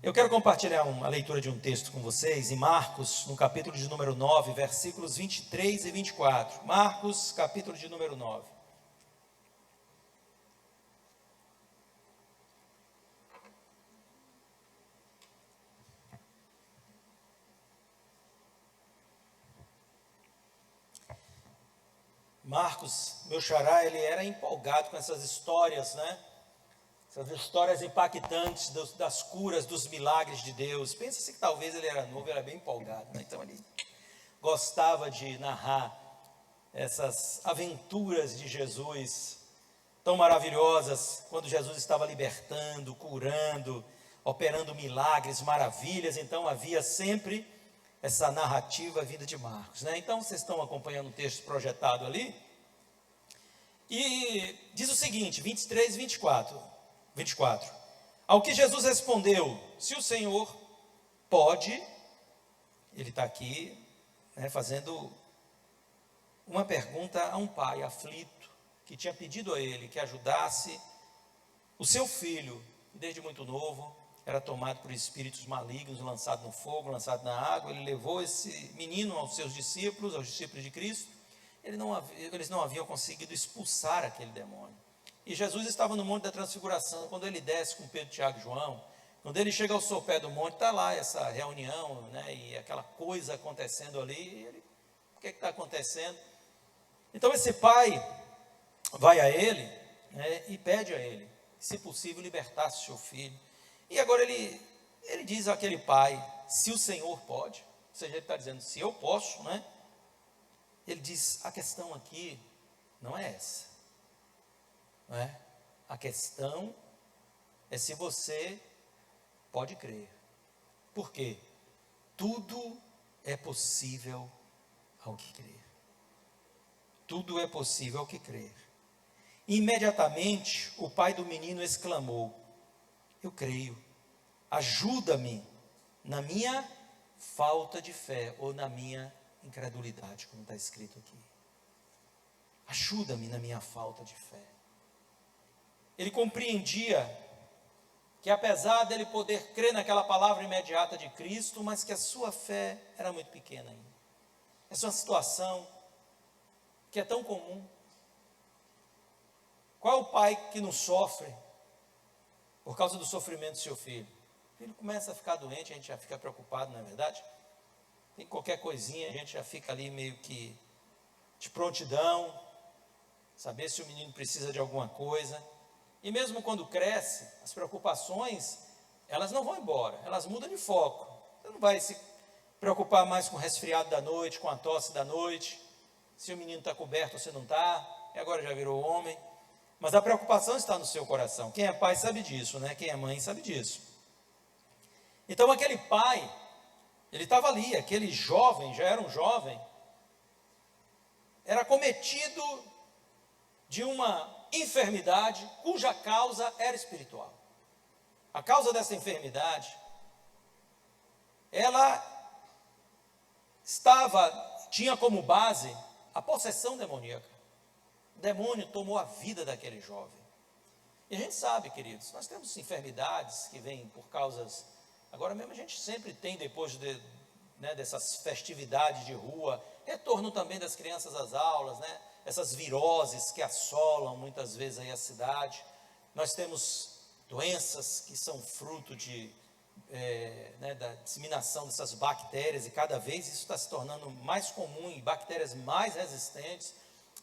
Eu quero compartilhar a leitura de um texto com vocês, em Marcos, no capítulo de número 9, versículos 23 e 24. Marcos, capítulo de número 9. Marcos, meu xará, ele era empolgado com essas histórias, né? Essas histórias impactantes das curas, dos milagres de Deus. Pensa-se que talvez ele era novo, ele era bem empolgado, né? Então ele gostava de narrar essas aventuras de Jesus, tão maravilhosas, quando Jesus estava libertando, curando, operando milagres, maravilhas. Então havia sempre essa narrativa vinda de Marcos, né? Então vocês estão acompanhando o texto projetado ali, e diz o seguinte, 23 e 24. Ao que Jesus respondeu: se o Senhor pode, ele está aqui, né, fazendo uma pergunta a um pai aflito, que tinha pedido a ele que ajudasse o seu filho, que desde muito novo era tomado por espíritos malignos, lançado no fogo, lançado na água. Ele levou esse menino aos seus discípulos, aos discípulos de Cristo. Eles não haviam conseguido expulsar aquele demônio. E Jesus estava no Monte da Transfiguração. Quando ele desce com Pedro, Tiago e João, quando ele chega ao sopé do monte, está lá essa reunião, né, e aquela coisa acontecendo ali. E ele, o que está acontecendo? Então esse pai vai a ele, né, e pede a ele, se possível, libertasse seu filho. E agora ele diz àquele pai: se o Senhor pode, ou seja, ele está dizendo, se eu posso, né? Ele diz, a questão aqui não é essa, não é? A questão é se você pode crer. Por quê? Tudo é possível ao que crer. Tudo é possível ao que crer. Imediatamente o pai do menino exclamou: eu creio, ajuda-me na minha falta de fé, ou na minha incredulidade, como está escrito aqui. Ajuda-me na minha falta de fé. Ele compreendia que, apesar dele poder crer naquela palavra imediata de Cristo, mas que a sua fé era muito pequena ainda. Essa é uma situação que é tão comum. Qual é o pai que não sofre por causa do sofrimento do seu filho? O filho começa a ficar doente, a gente já fica preocupado, não é verdade? Tem qualquer coisinha, a gente já fica ali meio que de prontidão, saber se o menino precisa de alguma coisa. E mesmo quando cresce, as preocupações, elas não vão embora, elas mudam de foco. Você não vai se preocupar mais com o resfriado da noite, com a tosse da noite, se o menino está coberto ou se não está, e agora já virou homem. Mas a preocupação está no seu coração. Quem é pai sabe disso, né? Quem é mãe sabe disso. Então aquele pai, ele estava ali, aquele jovem, já era um jovem, era cometido de uma enfermidade cuja causa era espiritual. A causa dessa enfermidade, ela tinha como base a possessão demoníaca. O demônio tomou a vida daquele jovem. E a gente sabe, queridos, nós temos enfermidades que vêm por causas. Agora mesmo a gente sempre tem, depois dessas festividades de rua, retorno também das crianças às aulas, né? Essas viroses que assolam muitas vezes aí a cidade. Nós temos doenças que são fruto da disseminação dessas bactérias, e cada vez isso está se tornando mais comum, e bactérias mais resistentes,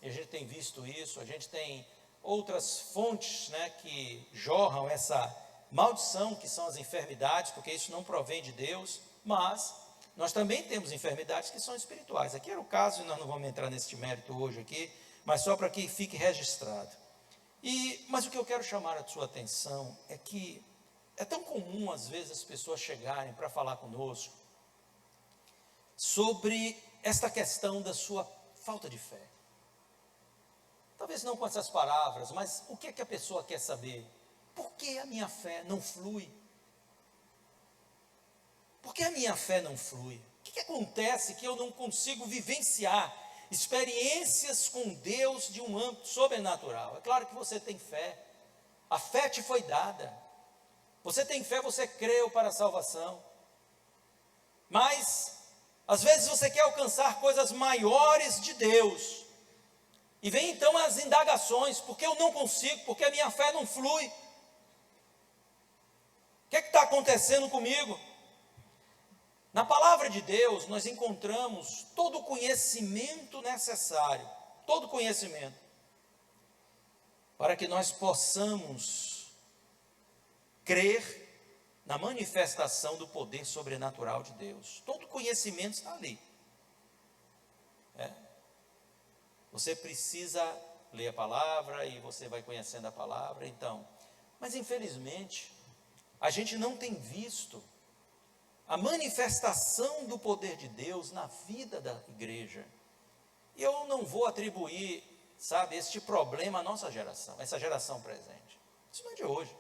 e a gente tem visto isso. A gente tem outras fontes, né, que jorram essa maldição, que são as enfermidades, porque isso não provém de Deus, mas nós também temos enfermidades que são espirituais. Aqui era o caso, e nós não vamos entrar nesse mérito hoje aqui, mas só para que fique registrado. Mas o que eu quero chamar a sua atenção é que é tão comum às vezes as pessoas chegarem para falar conosco sobre esta questão da sua falta de fé. Talvez não com essas palavras, mas o que é que a pessoa quer saber? Por que a minha fé não flui? Por que a minha fé não flui? O que acontece que eu não consigo vivenciar experiências com Deus de um âmbito sobrenatural? É claro que você tem fé, a fé te foi dada, Você tem fé, você creu para a salvação. Mas, às vezes você quer alcançar coisas maiores de Deus. E vem então as indagações: por que eu não consigo? Por que a minha fé não flui? O que está acontecendo comigo? Na palavra de Deus nós encontramos todo o conhecimento necessário, todo o conhecimento, para que nós possamos crer na manifestação do poder sobrenatural de Deus. Todo o conhecimento está ali. Você precisa ler a palavra e você vai conhecendo a palavra, então. Mas infelizmente, a gente não tem visto a manifestação do poder de Deus na vida da igreja. E eu não vou atribuir, este problema à nossa geração, essa geração presente. Isso não é de hoje.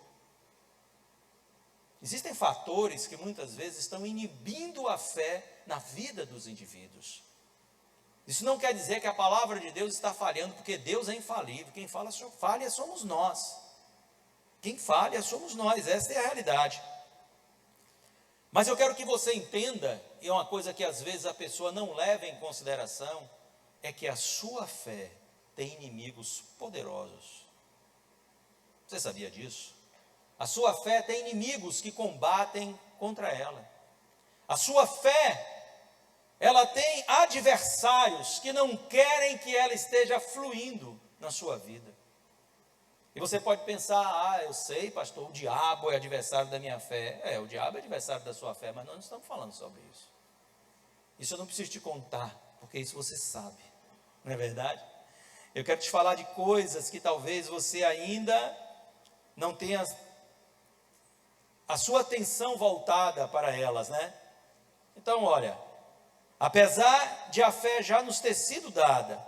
Existem fatores que muitas vezes estão inibindo a fé na vida dos indivíduos. Isso não quer dizer que a palavra de Deus está falhando, porque Deus é infalível. Quem falha somos nós. Quem falha somos nós, essa é a realidade. Mas eu quero que você entenda, e é uma coisa que às vezes a pessoa não leva em consideração, é que a sua fé tem inimigos poderosos. Você sabia disso? A sua fé tem inimigos que combatem contra ela. A sua fé, ela tem adversários que não querem que ela esteja fluindo na sua vida. E você pode pensar: eu sei, pastor, o diabo é adversário da minha fé. O diabo é adversário da sua fé, mas nós não estamos falando sobre isso. Isso eu não preciso te contar, porque isso você sabe, não é verdade? Eu quero te falar de coisas que talvez você ainda não tenha a sua atenção voltada para elas, né? Então, olha, apesar de a fé já nos ter sido dada,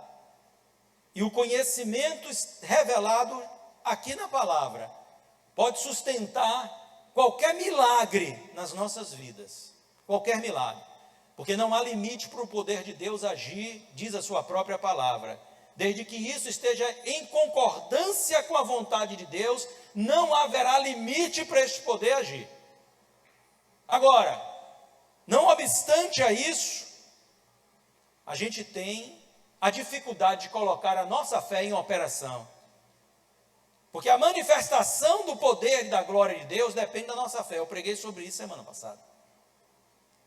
e o conhecimento revelado aqui na palavra, pode sustentar qualquer milagre nas nossas vidas, qualquer milagre, porque não há limite para o poder de Deus agir, diz a sua própria palavra, desde que isso esteja em concordância com a vontade de Deus, não haverá limite para este poder agir. Agora, não obstante a isso, a gente tem a dificuldade de colocar a nossa fé em operação, porque a manifestação do poder e da glória de Deus depende da nossa fé. Eu preguei sobre isso semana passada.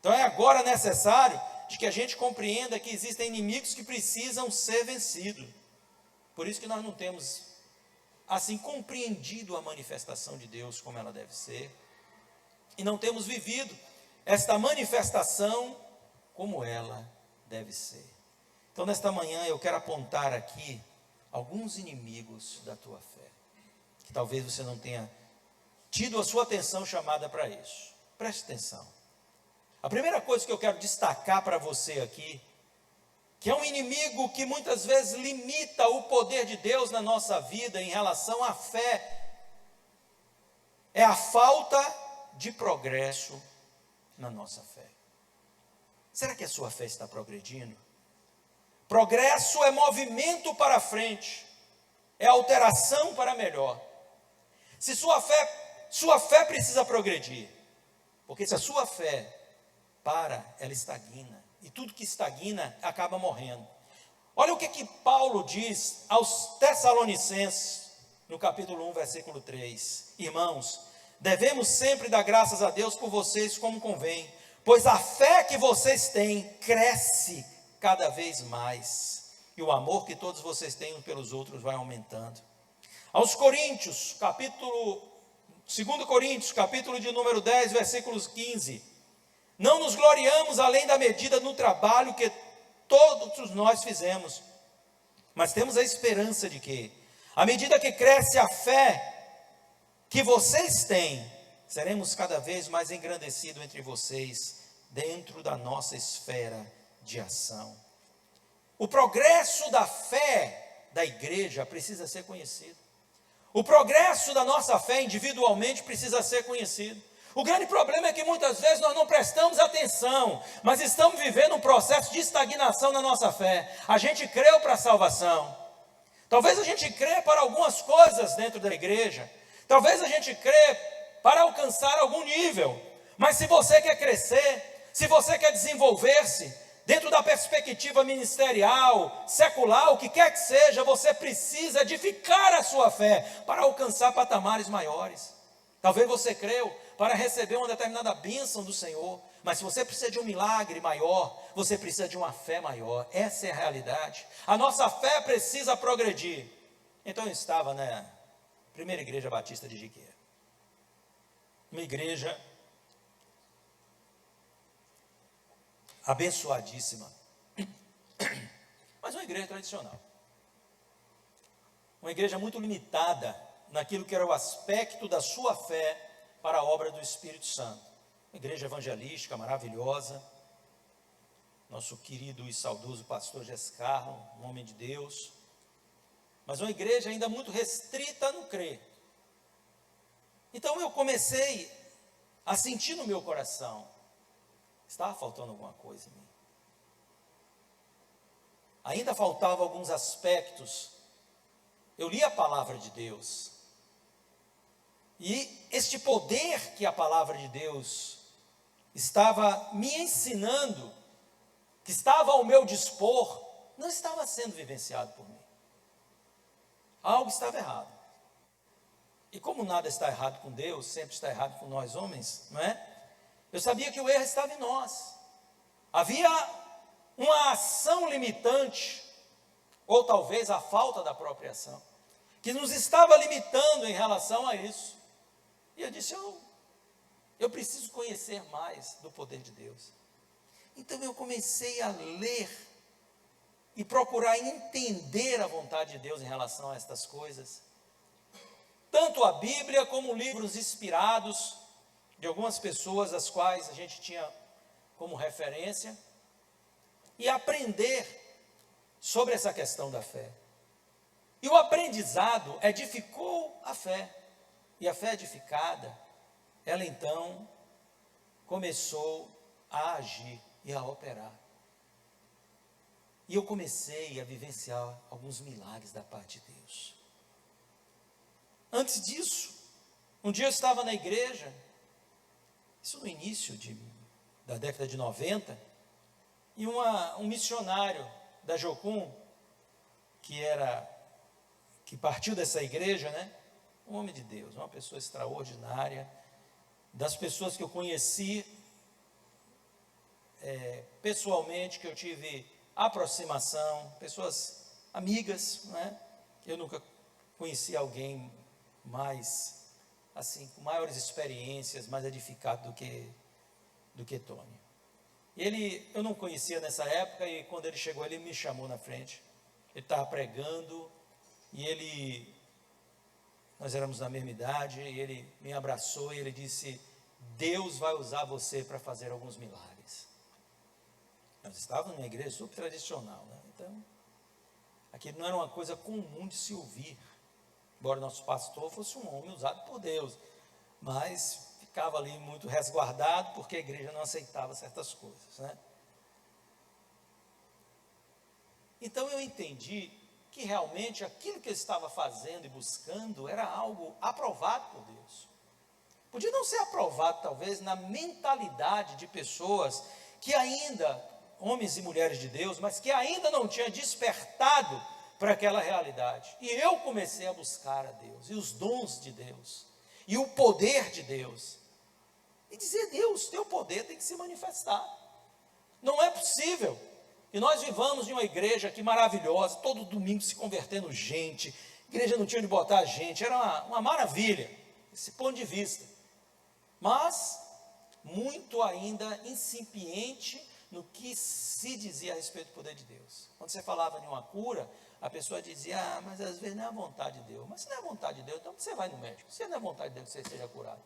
Então é agora necessário de que a gente compreenda que existem inimigos que precisam ser vencidos. Por isso que nós não temos assim compreendido a manifestação de Deus como ela deve ser, e não temos vivido esta manifestação como ela deve ser. Então nesta manhã eu quero apontar aqui alguns inimigos da tua fé, que talvez você não tenha tido a sua atenção chamada para isso. Preste atenção. A primeira coisa que eu quero destacar para você aqui, que é um inimigo que muitas vezes limita o poder de Deus na nossa vida em relação à fé, é a falta de progresso na nossa fé. Será que a sua fé está progredindo? Progresso é movimento para frente, é alteração para melhor. Se sua fé precisa progredir, porque se a sua fé ela estagna, e tudo que estagna acaba morrendo. Olha o que Paulo diz aos Tessalonicenses, no capítulo 1, versículo 3. Irmãos, devemos sempre dar graças a Deus por vocês como convém, pois a fé que vocês têm cresce cada vez mais, e o amor que todos vocês têm uns pelos outros vai aumentando. Aos Coríntios, 2 Coríntios, capítulo de número 10, versículos 15. Não nos gloriamos além da medida no trabalho que todos nós fizemos, mas temos a esperança de que, à medida que cresce a fé que vocês têm, seremos cada vez mais engrandecidos entre vocês, dentro da nossa esfera de ação. O progresso da fé da igreja precisa ser conhecido. O progresso da nossa fé individualmente precisa ser conhecido. O grande problema é que muitas vezes nós não prestamos atenção, mas estamos vivendo um processo de estagnação na nossa fé. A gente creu para a salvação. Talvez a gente crê para algumas coisas dentro da igreja. Talvez a gente crê para alcançar algum nível. Mas se você quer crescer, se você quer desenvolver-se, dentro da perspectiva ministerial, secular, o que quer que seja, você precisa edificar a sua fé para alcançar patamares maiores. Talvez você creu para receber uma determinada bênção do Senhor, mas se você precisa de um milagre maior, você precisa de uma fé maior. Essa é a realidade. A nossa fé precisa progredir. Então eu estava na primeira igreja batista de Jiqueira, uma igreja abençoadíssima, mas uma igreja tradicional, uma igreja muito limitada naquilo que era o aspecto da sua fé para a obra do Espírito Santo. Uma igreja evangelística maravilhosa, nosso querido e saudoso pastor Gescarro, um homem de Deus, mas uma igreja ainda muito restrita no crer. Então eu comecei a sentir no meu coração, estava faltando alguma coisa em mim. Ainda faltavam alguns aspectos. Eu li a palavra de Deus, e este poder que a palavra de Deus estava me ensinando, que estava ao meu dispor, não estava sendo vivenciado por mim. Algo estava errado. E como nada está errado com Deus, sempre está errado com nós homens, não é? Eu sabia que o erro estava em nós. Havia uma ação limitante, ou talvez a falta da própria ação, que nos estava limitando em relação a isso. E eu disse, eu preciso conhecer mais do poder de Deus. Então eu comecei a ler e procurar entender a vontade de Deus em relação a estas coisas. Tanto a Bíblia como livros inspirados de algumas pessoas as quais a gente tinha como referência, e aprender sobre essa questão da fé. E o aprendizado edificou a fé, e a fé edificada, ela então começou a agir e a operar. E eu comecei a vivenciar alguns milagres da parte de Deus. Antes disso, um dia eu estava na igreja, isso no início da década de 90, e um missionário da Jocum, que partiu dessa igreja, né? Um homem de Deus, uma pessoa extraordinária, das pessoas que eu conheci pessoalmente, que eu tive aproximação, pessoas amigas, não é? Eu nunca conheci alguém mais, assim, com maiores experiências, mais edificado do que Tony. Eu não conhecia nessa época, e quando ele chegou, ele me chamou na frente. Ele estava pregando, e nós éramos da mesma idade, e ele me abraçou, e ele disse, Deus vai usar você para fazer alguns milagres. Nós estávamos numa igreja super tradicional, né? Então, aquilo não era uma coisa comum de se ouvir, embora nosso pastor fosse um homem usado por Deus, mas ficava ali muito resguardado, porque a igreja não aceitava certas coisas, né? Então eu entendi que realmente aquilo que eu estava fazendo e buscando era algo aprovado por Deus. Podia não ser aprovado talvez na mentalidade de pessoas que ainda, homens e mulheres de Deus, mas que ainda não tinham despertado para aquela realidade. E eu comecei a buscar a Deus, e os dons de Deus, e o poder de Deus, e dizer, Deus, teu poder tem que se manifestar. Não é possível que nós vivamos em uma igreja aqui maravilhosa, todo domingo se convertendo gente, a igreja não tinha onde botar gente, era uma maravilha, esse ponto de vista, mas muito ainda incipiente no que se dizia a respeito do poder de Deus. Quando você falava de uma cura, a pessoa dizia, mas às vezes não é a vontade de Deus. Mas se não é a vontade de Deus, então você vai no médico. Se não é a vontade de Deus que você seja curado,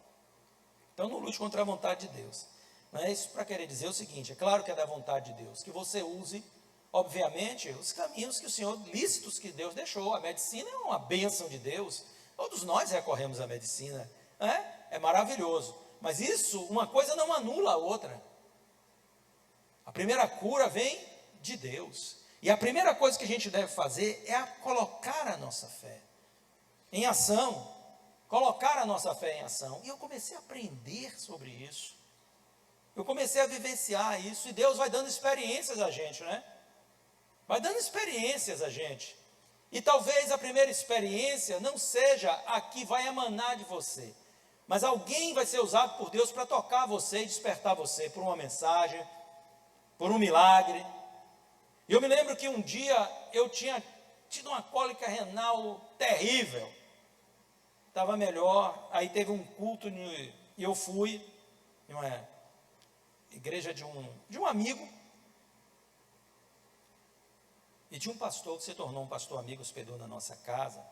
então não lute contra a vontade de Deus. Mas isso para querer dizer o seguinte, é claro que é da vontade de Deus, que você use, obviamente, os caminhos que o Senhor, lícitos que Deus deixou. A medicina é uma bênção de Deus, todos nós recorremos à medicina, é maravilhoso, mas isso, uma coisa não anula a outra. A primeira cura vem de Deus, e a primeira coisa que a gente deve fazer é colocar a nossa fé em ação. colocar a nossa fé em ação. E eu comecei a aprender sobre isso. Eu comecei a vivenciar isso, e Deus vai dando experiências a gente, né? Vai dando experiências a gente. E talvez a primeira experiência não seja a que vai emanar de você, mas alguém vai ser usado por Deus para tocar você e despertar você por uma mensagem, por um milagre. E eu me lembro que um dia eu tinha tido uma cólica renal terrível. Estava melhor, aí teve um culto e eu fui em uma igreja de um amigo. E tinha um pastor que se tornou um pastor amigo, hospedou na nossa casa,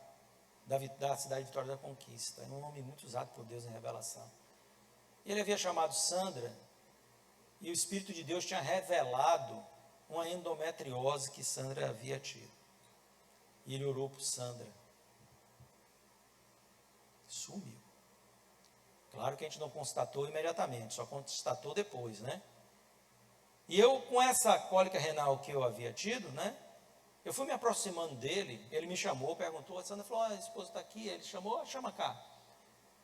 da cidade de Vitória da Conquista. Era um homem muito usado por Deus em revelação. Ele havia chamado Sandra, e o Espírito de Deus tinha revelado uma endometriose que Sandra havia tido. E ele orou por Sandra. Sumiu. Claro que a gente não constatou imediatamente, só constatou depois, né? E eu, com essa cólica renal que eu havia tido, né? Eu fui me aproximando dele, ele me chamou, perguntou, a Sandra falou, a esposa está aqui, ele chamou, chama cá.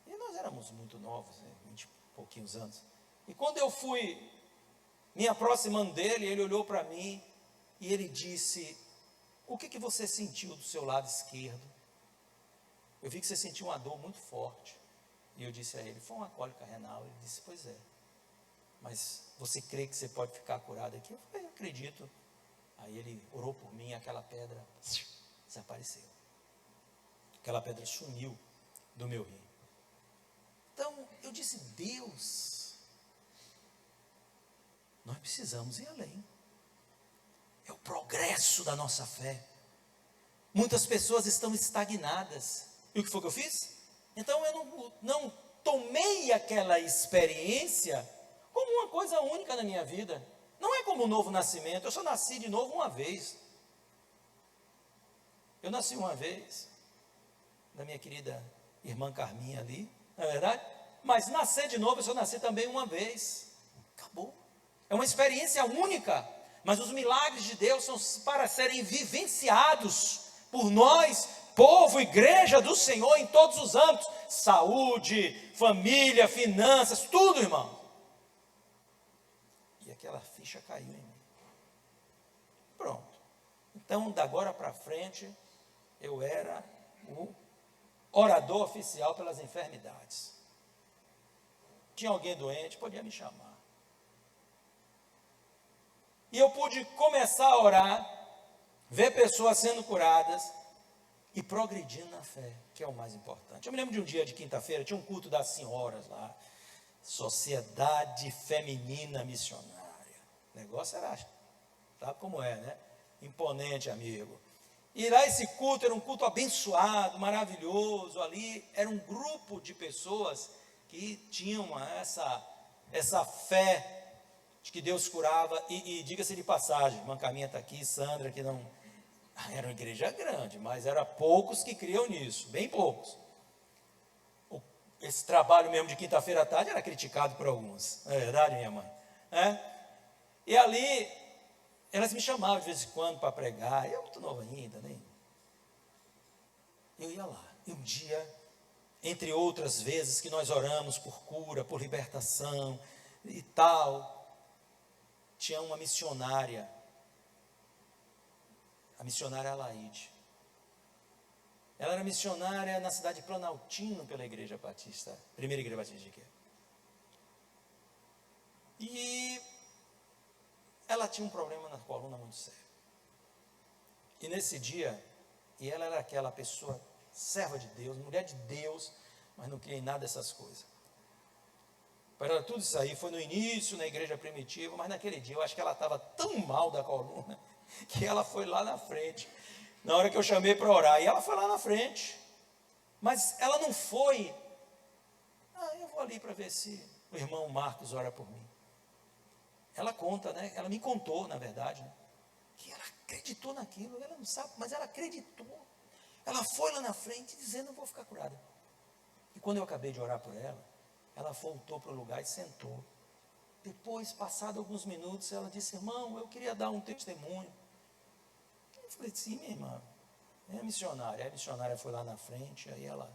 E nós éramos muito novos, 20 e pouquinhos anos. E quando eu fui me aproximando dele, ele olhou para mim e ele disse, o que você sentiu do seu lado esquerdo? Eu vi que você sentiu uma dor muito forte. E eu disse a ele, foi uma cólica renal. Ele disse, pois é, mas você crê que você pode ficar curado aqui? Eu falei, acredito. Aí ele orou por mim, aquela pedra desapareceu. Aquela pedra sumiu do meu rim. Então, eu disse, Deus, nós precisamos ir além. É o progresso da nossa fé. Muitas pessoas estão estagnadas. E o que foi que eu fiz? Então, eu não tomei aquela experiência como uma coisa única na minha vida. Não é como um novo nascimento, eu só nasci de novo uma vez. Eu nasci uma vez, da minha querida irmã Carminha ali, não é verdade? Mas nascer de novo, eu só nasci também uma vez. Acabou. É uma experiência única, mas os milagres de Deus são para serem vivenciados por nós, povo, igreja do Senhor, em todos os âmbitos. Saúde, família, finanças, tudo, irmão. E aquela ficha caiu em mim. Pronto. Então, da agora para frente, eu era o orador oficial pelas enfermidades. Tinha alguém doente, podia me chamar. E eu pude começar a orar, ver pessoas sendo curadas e progredindo na fé, que é o mais importante. Eu me lembro de um dia de quinta-feira, tinha um culto das senhoras lá, Sociedade Feminina Missionária. O negócio era, sabe como é, né? Imponente, amigo. E lá esse culto era um culto abençoado, maravilhoso. Ali era um grupo de pessoas que tinham essa fé de que Deus curava. E diga-se de passagem, irmã Caminha está aqui, Sandra, que não... Era uma igreja grande, mas era poucos que criam nisso, bem poucos. Esse trabalho mesmo de quinta-feira à tarde era criticado por alguns, não é verdade, minha mãe? E ali, elas me chamavam de vez em quando para pregar, eu muito novo ainda, nem. Eu ia lá, e um dia, entre outras vezes que nós oramos por cura, por libertação e tal, tinha uma missionária, a missionária Alaide. Ela era missionária na cidade de Planaltino pela Igreja Batista, primeira Igreja Batista de Quê? E ela tinha um problema na coluna muito sério. E nesse dia, e ela era aquela pessoa, serva de Deus, mulher de Deus, mas não cria em nada dessas coisas. Para ela tudo isso aí foi no início, na igreja primitiva, mas naquele dia eu acho que ela estava tão mal da coluna, que ela foi lá na frente, na hora que eu chamei para orar, e ela foi lá na frente, mas ela não foi, eu vou ali para ver se o irmão Marcos ora por mim. Ela conta, né? Ela me contou, na verdade, né? Que ela acreditou naquilo, ela não sabe, mas ela acreditou. Ela foi lá na frente dizendo, eu vou ficar curada. E quando eu acabei de orar por ela, ela voltou para o lugar e sentou. Depois, passado alguns minutos, ela disse, irmão, eu queria dar um testemunho. Eu falei, sim, minha irmã, é a missionária. A missionária foi lá na frente, aí ela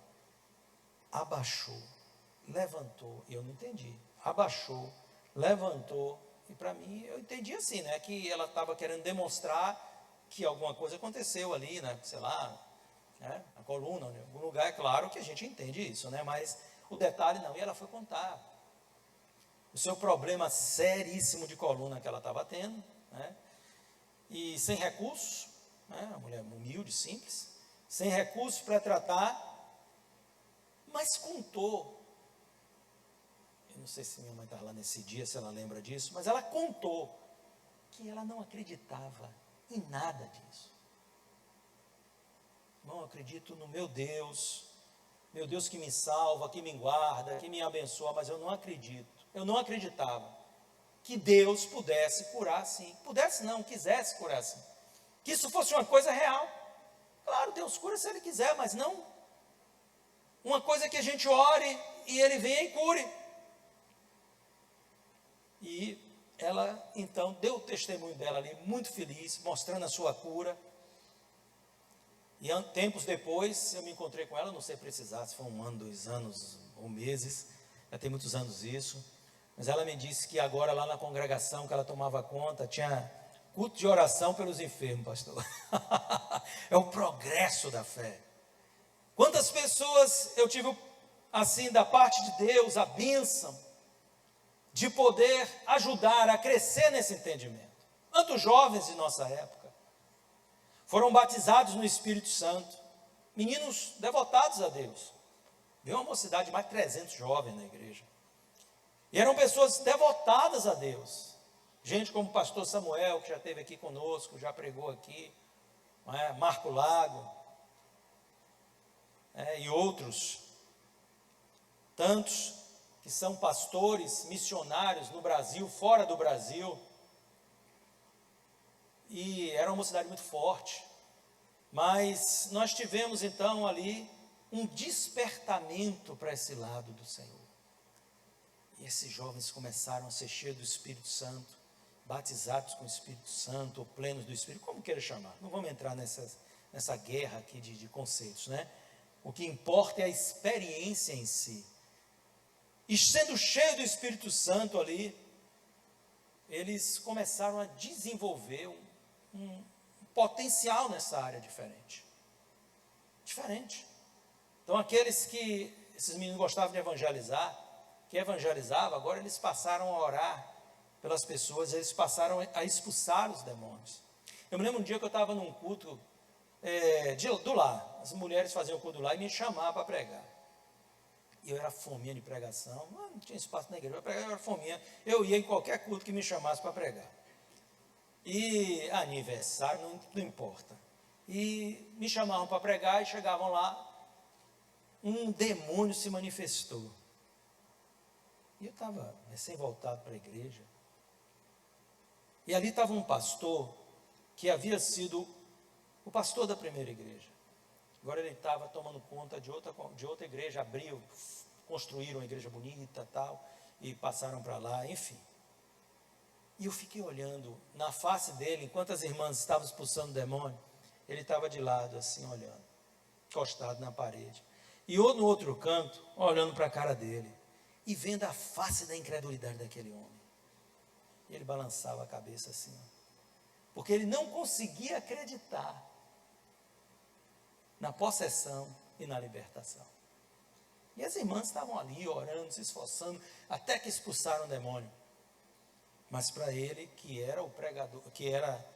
abaixou, levantou, e eu não entendi, abaixou, levantou, e para mim, eu entendi assim, né, que ela estava querendo demonstrar que alguma coisa aconteceu ali, né, sei lá, né, na coluna, em algum lugar, é claro que a gente entende isso, né, mas o detalhe não, e ela foi contar o seu problema seríssimo de coluna que ela estava tendo, né, e sem recursos, né, uma mulher humilde, simples, sem recursos para tratar, mas contou. Eu não sei se minha mãe estava lá nesse dia, se ela lembra disso, mas ela contou que ela não acreditava em nada disso. Não acredito no meu Deus que me salva, que me guarda, que me abençoa, mas eu não acredito. Eu não acreditava que Deus pudesse curar assim. Pudesse não, quisesse curar assim. Que isso fosse uma coisa real. Claro, Deus cura se Ele quiser, mas não uma coisa que a gente ore e Ele venha e cure. E ela, então, deu o testemunho dela ali, muito feliz, mostrando a sua cura. E tempos depois, eu me encontrei com ela, não sei precisar, se foi 1 ano, 2 anos ou meses, já tem muitos anos isso. Mas ela me disse que agora lá na congregação que ela tomava conta, tinha culto de oração pelos enfermos, pastor. É o progresso da fé. Quantas pessoas eu tive, assim, da parte de Deus, a bênção de poder ajudar a crescer nesse entendimento. Quantos jovens de nossa época foram batizados no Espírito Santo, meninos devotados a Deus. Deu uma mocidade de mais de 300 jovens na igreja. E eram pessoas devotadas a Deus. Gente como o pastor Samuel, que já esteve aqui conosco, já pregou aqui, Marco Lago, e outros, tantos que são pastores, missionários no Brasil, fora do Brasil, e era uma mocidade muito forte, mas nós tivemos então ali um despertamento para esse lado do Senhor, e esses jovens começaram a ser cheios do Espírito Santo, batizados com o Espírito Santo, ou plenos do Espírito, como queira chamar, não vamos entrar nessa guerra aqui de conceitos, né? O que importa é a experiência em si. E sendo cheio do Espírito Santo ali, eles começaram a desenvolver um potencial nessa área diferente. Então esses meninos gostavam de evangelizar, que evangelizavam, agora eles passaram a orar pelas pessoas, eles passaram a expulsar os demônios. Eu me lembro um dia que eu estava num culto do lar, as mulheres faziam o culto do lar e me chamavam para pregar. Eu era fominha de pregação, não tinha espaço na igreja para pregar, eu era fominha, eu ia em qualquer culto que me chamasse para pregar. E aniversário, não importa. E me chamavam para pregar e chegavam lá, um demônio se manifestou. E eu estava recém-voltado para a igreja. E ali estava um pastor que havia sido o pastor da primeira igreja. Agora ele estava tomando conta de outra igreja, construíram uma igreja bonita tal, e passaram para lá, enfim. E eu fiquei olhando na face dele, enquanto as irmãs estavam expulsando o demônio, ele estava de lado assim, olhando, encostado na parede. E eu no outro canto, olhando para a cara dele, e vendo a face da incredulidade daquele homem. E ele balançava a cabeça assim, porque ele não conseguia acreditar na possessão e na libertação. E as irmãs estavam ali orando, se esforçando, até que expulsaram o demônio. Mas para ele, que era o pregador, que era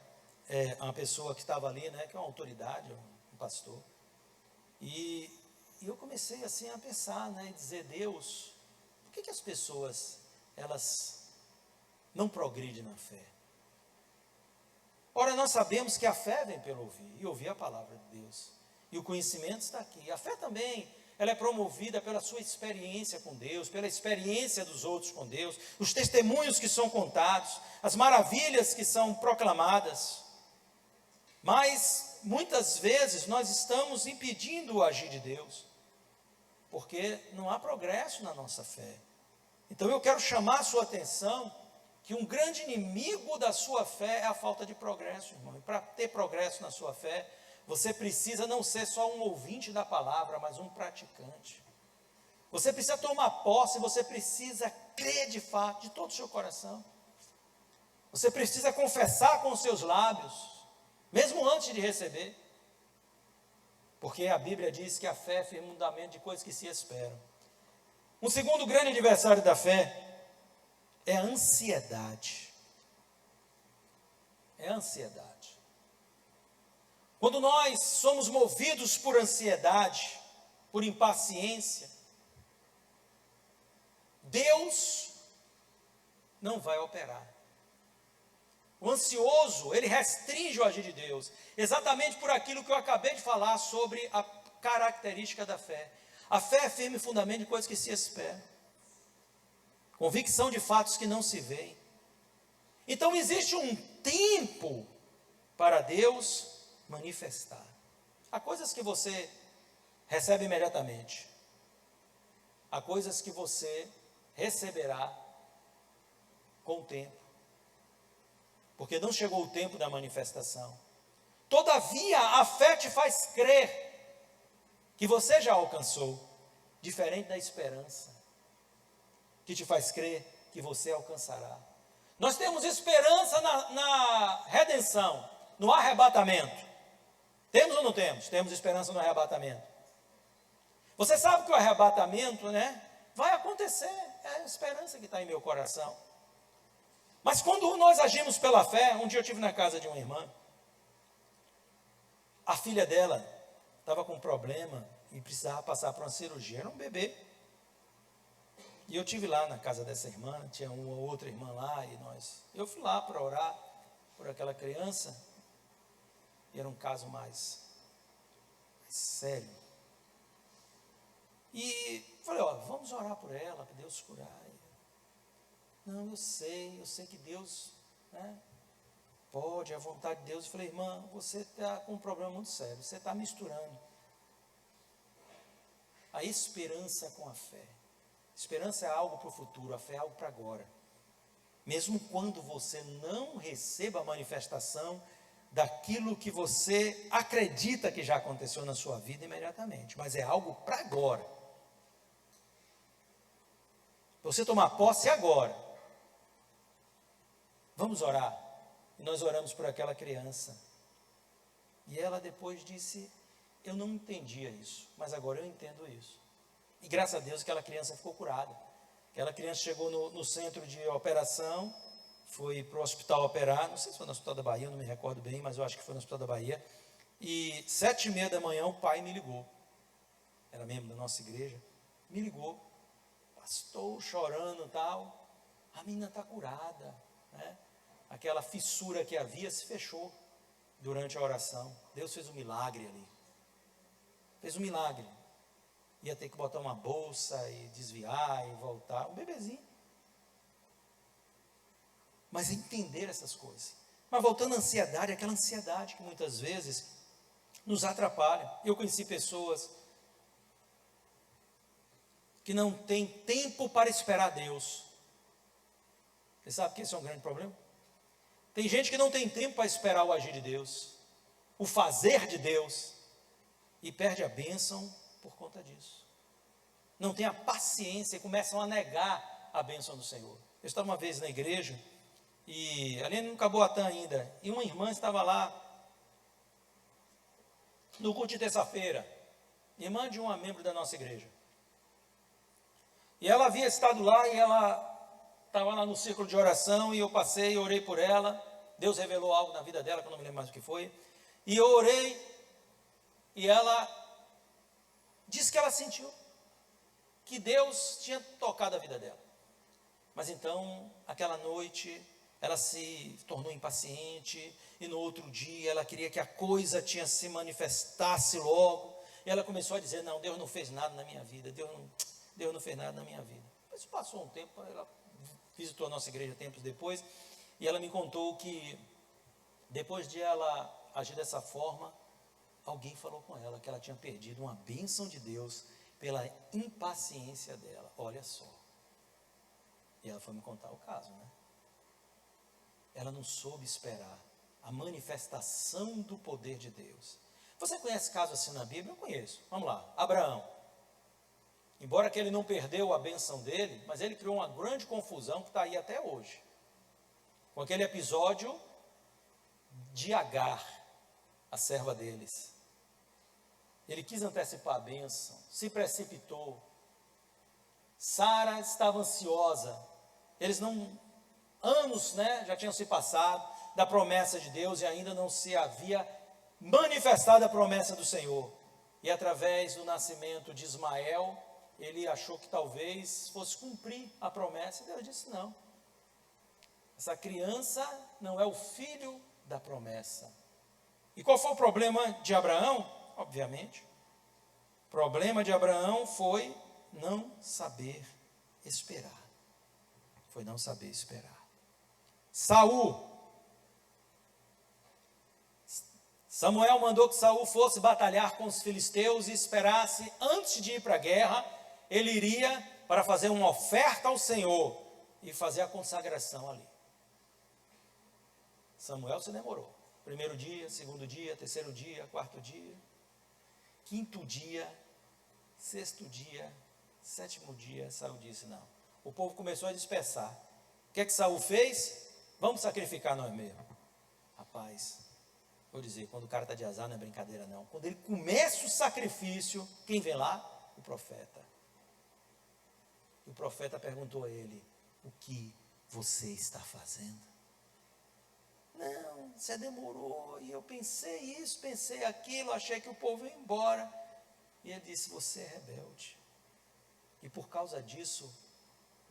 uma pessoa que estava ali, né, que é uma autoridade, um pastor. E eu comecei assim a pensar, né, e dizer, Deus, por que as pessoas, elas não progridem na fé? Ora, nós sabemos que a fé vem pelo ouvir, e ouvir a palavra de Deus. E o conhecimento está aqui. A fé também, ela é promovida pela sua experiência com Deus, pela experiência dos outros com Deus, os testemunhos que são contados, as maravilhas que são proclamadas. Mas, muitas vezes, nós estamos impedindo o agir de Deus, porque não há progresso na nossa fé. Então, eu quero chamar a sua atenção que um grande inimigo da sua fé é a falta de progresso, irmão. E para ter progresso na sua fé, você precisa não ser só um ouvinte da palavra, mas um praticante. Você precisa tomar posse, você precisa crer de fato, de todo o seu coração. Você precisa confessar com os seus lábios, mesmo antes de receber. Porque a Bíblia diz que a fé é firme fundamento de coisas que se esperam. Um segundo grande adversário da fé é a ansiedade. É a ansiedade. Quando nós somos movidos por ansiedade, por impaciência, Deus não vai operar. O ansioso, ele restringe o agir de Deus, exatamente por aquilo que eu acabei de falar sobre a característica da fé. A fé é firme fundamento de coisas que se esperam, convicção de fatos que não se veem. Então existe um tempo para Deus manifestar. Há coisas que você recebe imediatamente, há coisas que você receberá com o tempo, porque não chegou o tempo da manifestação. Todavia, a fé te faz crer que você já alcançou, diferente da esperança, que te faz crer que você alcançará. Nós temos esperança na redenção, no arrebatamento. Temos ou não temos? Temos esperança no arrebatamento. Você sabe que o arrebatamento, vai acontecer. É a esperança que está em meu coração. Mas quando nós agimos pela fé, um dia eu estive na casa de uma irmã, a filha dela estava com um problema e precisava passar por uma cirurgia, era um bebê. E eu estive lá na casa dessa irmã, tinha uma outra irmã lá, eu fui lá para orar por aquela criança, e era um caso mais sério. E falei, vamos orar por ela, para Deus curar. Não, eu sei que Deus, pode, é a vontade de Deus. Eu falei, irmã, você está com um problema muito sério, você está misturando a esperança com a fé. Esperança é algo para o futuro, a fé é algo para agora. Mesmo quando você não receba a manifestação daquilo que você acredita que já aconteceu na sua vida imediatamente, mas é algo para agora. Você tomar posse agora. Vamos orar. E nós oramos por aquela criança. E ela depois disse, eu não entendia isso, mas agora eu entendo isso. E graças a Deus aquela criança ficou curada. Aquela criança chegou no centro de operação, foi para o hospital operar, não sei se foi no hospital da Bahia, eu não me recordo bem, mas eu acho que foi no hospital da Bahia. E 7h30 da manhã o pai me ligou, era membro da nossa igreja, me ligou, pastor, chorando e tal, a menina está curada, aquela fissura que havia se fechou durante a oração. Deus fez um milagre ali, fez um milagre. Ia ter que botar uma bolsa e desviar e voltar, um bebezinho. Mas entender essas coisas. Mas voltando à ansiedade, aquela ansiedade que muitas vezes nos atrapalha. Eu conheci pessoas que não têm tempo para esperar Deus. Você sabe que esse é um grande problema? Tem gente que não tem tempo para esperar o agir de Deus, o fazer de Deus, e perde a bênção por conta disso. Não tem a paciência e começam a negar a bênção do Senhor. Eu estava uma vez na igreja, e ali no Caboatã ainda, e uma irmã estava lá, no culto de terça-feira, irmã de uma membro da nossa igreja. E ela havia estado lá, e ela estava lá no círculo de oração, e eu passei, orei por ela, Deus revelou algo na vida dela, que eu não me lembro mais o que foi, e eu orei, e ela disse que ela sentiu que Deus tinha tocado a vida dela. Mas então, aquela noite, ela se tornou impaciente, e no outro dia ela queria que a coisa se manifestasse logo, e ela começou a dizer, não, Deus não fez nada na minha vida, Deus não fez nada na minha vida. Mas passou um tempo, ela visitou a nossa igreja tempos depois, e ela me contou que, depois de ela agir dessa forma, alguém falou com ela que ela tinha perdido uma bênção de Deus pela impaciência dela. Olha só. E ela foi me contar o caso, Ela não soube esperar a manifestação do poder de Deus. Você conhece casos assim na Bíblia? Eu conheço. Vamos lá. Abraão. embora que ele não perdeu a bênção dele, mas ele criou uma grande confusão que está aí até hoje. Com aquele episódio de Agar, a serva deles. Ele quis antecipar a bênção, se precipitou. Sara estava ansiosa. Eles não, anos, já tinham se passado da promessa de Deus e ainda não se havia manifestado a promessa do Senhor. E através do nascimento de Ismael, ele achou que talvez fosse cumprir a promessa. E Deus disse: não. Essa criança não é o filho da promessa. E qual foi o problema de Abraão? Obviamente, o problema de Abraão foi não saber esperar. Foi não saber esperar. Samuel mandou que Saul fosse batalhar com os filisteus e esperasse, antes de ir para a guerra, ele iria para fazer uma oferta ao Senhor e fazer a consagração ali. Samuel se demorou. Primeiro dia, segundo dia, terceiro dia, quarto dia, quinto dia, sexto dia, sétimo dia, Saul disse: não. O povo começou a dispersar. O que é que Saul fez? Vamos sacrificar nós mesmos. Rapaz, vou dizer, quando o cara está de azar não é brincadeira não. Quando ele começa o sacrifício, quem vem lá? O profeta. E o profeta perguntou a ele: o que você está fazendo? Não, você demorou, e eu pensei isso, pensei aquilo, achei que o povo ia embora. E ele disse: você é rebelde. E por causa disso,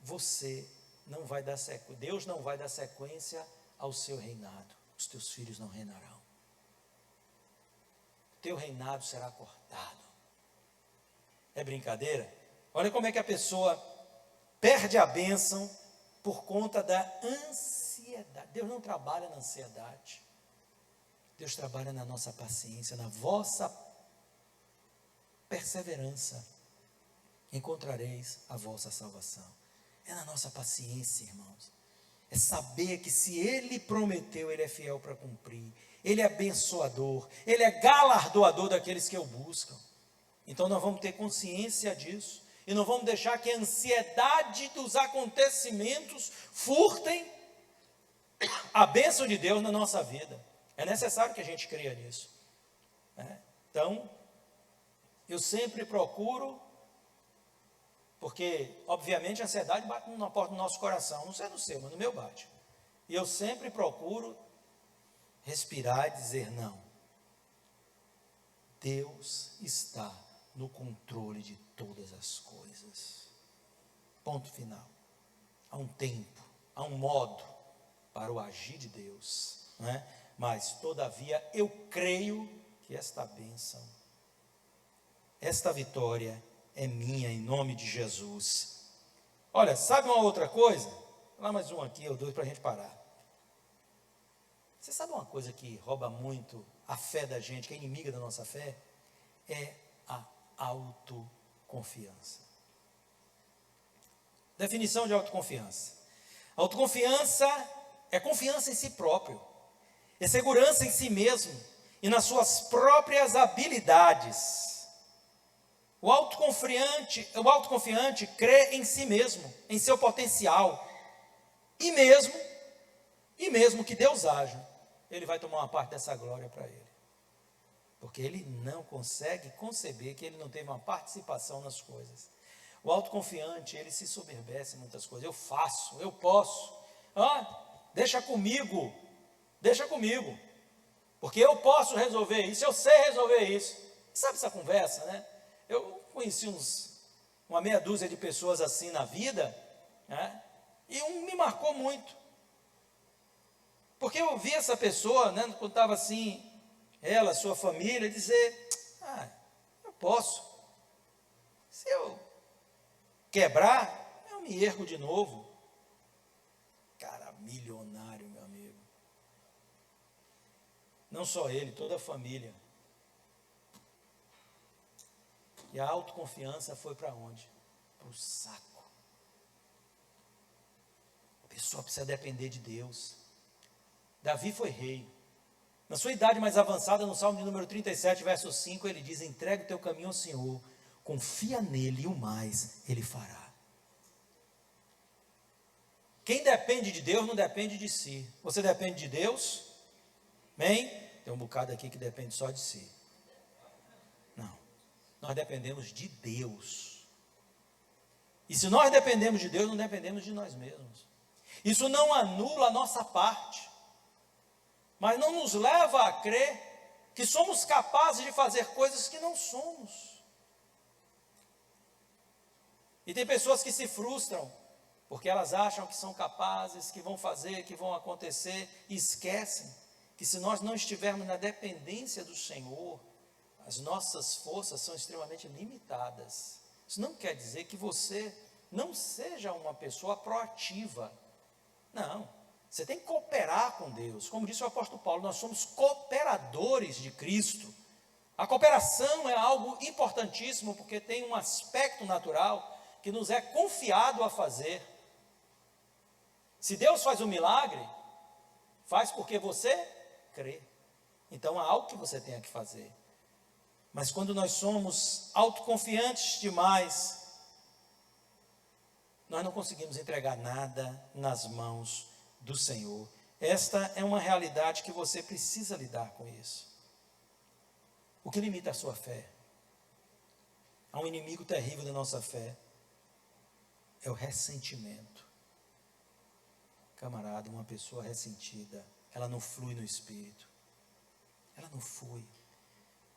você não vai dar sequência, Deus não vai dar sequência ao seu reinado. Os teus filhos não reinarão. O teu reinado será cortado. É brincadeira? Olha como é que a pessoa perde a bênção por conta da ansiedade. Deus não trabalha na ansiedade. Deus trabalha na nossa paciência, na vossa perseverança. Encontrareis a vossa salvação. É na nossa paciência, irmãos. É saber que se Ele prometeu, Ele é fiel para cumprir. Ele é abençoador. Ele é galardoador daqueles que o buscam. Então nós vamos ter consciência disso. E não vamos deixar que a ansiedade dos acontecimentos furtem a bênção de Deus na nossa vida. É necessário que a gente creia nisso. Então, eu sempre procuro, porque obviamente a ansiedade bate na porta do nosso coração, não sei no seu, mas no meu bate. E eu sempre procuro respirar e dizer: não, Deus está no controle de todas as coisas. Ponto final. Há um tempo, há um modo para o agir de Deus, mas todavia eu creio que esta bênção, esta vitória é minha em nome de Jesus. Olha, sabe uma outra coisa? Vou dar mais um aqui ou dois para a gente parar. Você sabe uma coisa que rouba muito a fé da gente, que é inimiga da nossa fé? É a autoconfiança. Definição de autoconfiança. Autoconfiança é confiança em si próprio, é segurança em si mesmo e nas suas próprias habilidades. O autoconfiante crê em si mesmo, em seu potencial, e mesmo que Deus haja, ele vai tomar uma parte dessa glória para ele. Porque ele não consegue conceber que ele não teve uma participação nas coisas. O autoconfiante, ele se soberbece em muitas coisas. Eu faço, eu posso. Deixa comigo. Porque eu posso resolver isso, eu sei resolver isso. Sabe essa conversa, Eu conheci uma meia dúzia de pessoas assim na vida, e um me marcou muito. Porque eu vi essa pessoa, quando estava assim, ela, sua família, dizer: eu posso. Se eu quebrar, eu me ergo de novo. Cara, milionário, meu amigo. Não só ele, toda a família. E a autoconfiança foi para onde? Para o saco. A pessoa precisa depender de Deus. Davi foi rei. Na sua idade mais avançada, no Salmo de número 37, verso 5, ele diz: entrega o teu caminho ao Senhor, confia nele e o mais ele fará. Quem depende de Deus não depende de si. Você depende de Deus? Amém? Tem um bocado aqui que depende só de si. Não. Nós dependemos de Deus. E se nós dependemos de Deus, não dependemos de nós mesmos. Isso não anula a nossa parte, mas não nos leva a crer que somos capazes de fazer coisas que não somos. E tem pessoas que se frustram porque elas acham que são capazes, que vão fazer, que vão acontecer, e esquecem que se nós não estivermos na dependência do Senhor, as nossas forças são extremamente limitadas. Isso não quer dizer que você não seja uma pessoa proativa. Não, você tem que cooperar com Deus. Como disse o apóstolo Paulo, nós somos cooperadores de Cristo. A cooperação é algo importantíssimo, porque tem um aspecto natural que nos é confiado a fazer. Se Deus faz um milagre, faz porque você crê. Então há algo que você tenha que fazer. Mas quando nós somos autoconfiantes demais, nós não conseguimos entregar nada nas mãos do Senhor. Esta é uma realidade que você precisa lidar com isso. O que limita a sua fé? Há um inimigo terrível da nossa fé. É o ressentimento. Camarada, uma pessoa ressentida, ela não flui no espírito. Ela não flui.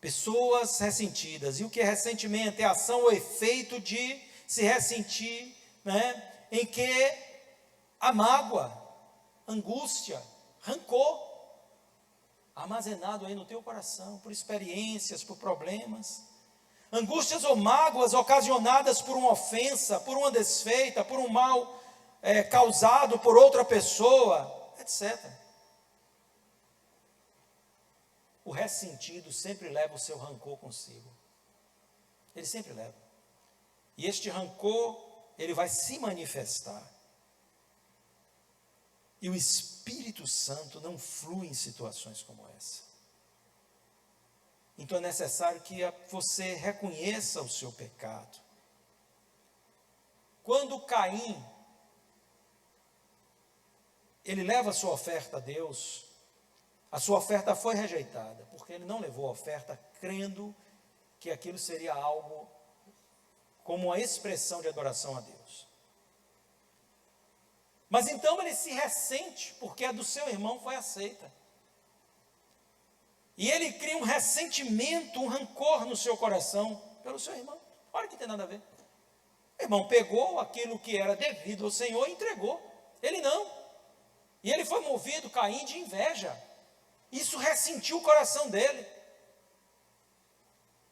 Pessoas ressentidas. E o que é ressentimento? É a ação ou efeito de se ressentir, né? Em que a mágoa, angústia, rancor, armazenado aí no teu coração, por experiências, por problemas. Angústias ou mágoas ocasionadas por uma ofensa, por uma desfeita, por um mal causado por outra pessoa, etc. O ressentido sempre leva o seu rancor consigo. Ele sempre leva. E este rancor, ele vai se manifestar. E o Espírito Santo não flui em situações como essa. Então é necessário que você reconheça o seu pecado. Quando Caim, ele leva a sua oferta a Deus, a sua oferta foi rejeitada, porque ele não levou a oferta crendo que aquilo seria algo como uma expressão de adoração a Deus. Mas então ele se ressente, porque a do seu irmão foi aceita. E ele cria um ressentimento, um rancor no seu coração pelo seu irmão. Olha que tem nada a ver. O irmão pegou aquilo que era devido ao Senhor e entregou. Ele não. E ele foi movido, Caim, de inveja. Isso ressentiu o coração dele.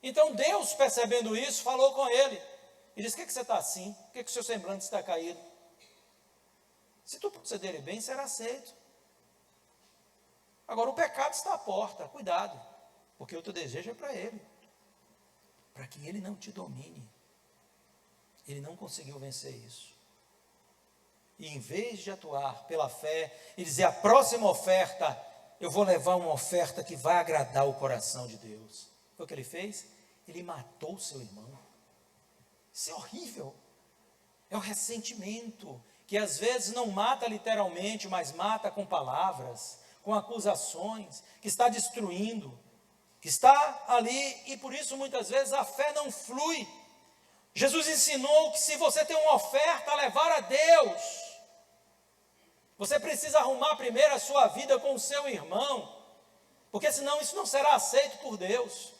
Então Deus, percebendo isso, falou com ele. E disse: por que você está assim? Por que o seu semblante está caído? Se tu proceder bem, será aceito. Agora o pecado está à porta, cuidado. Porque o teu desejo é para ele. Para que ele não te domine. Ele não conseguiu vencer isso. E em vez de atuar pela fé e dizer: a próxima oferta, eu vou levar uma oferta que vai agradar o coração de Deus. Foi o que ele fez? Ele matou o seu irmão. Isso é horrível. É o ressentimento, que às vezes não mata literalmente, mas mata com palavras, com acusações, que está destruindo, que está ali, e por isso muitas vezes a fé não flui. Jesus ensinou que se você tem uma oferta a levar a Deus, você precisa arrumar primeiro a sua vida com o seu irmão, porque senão isso não será aceito por Deus.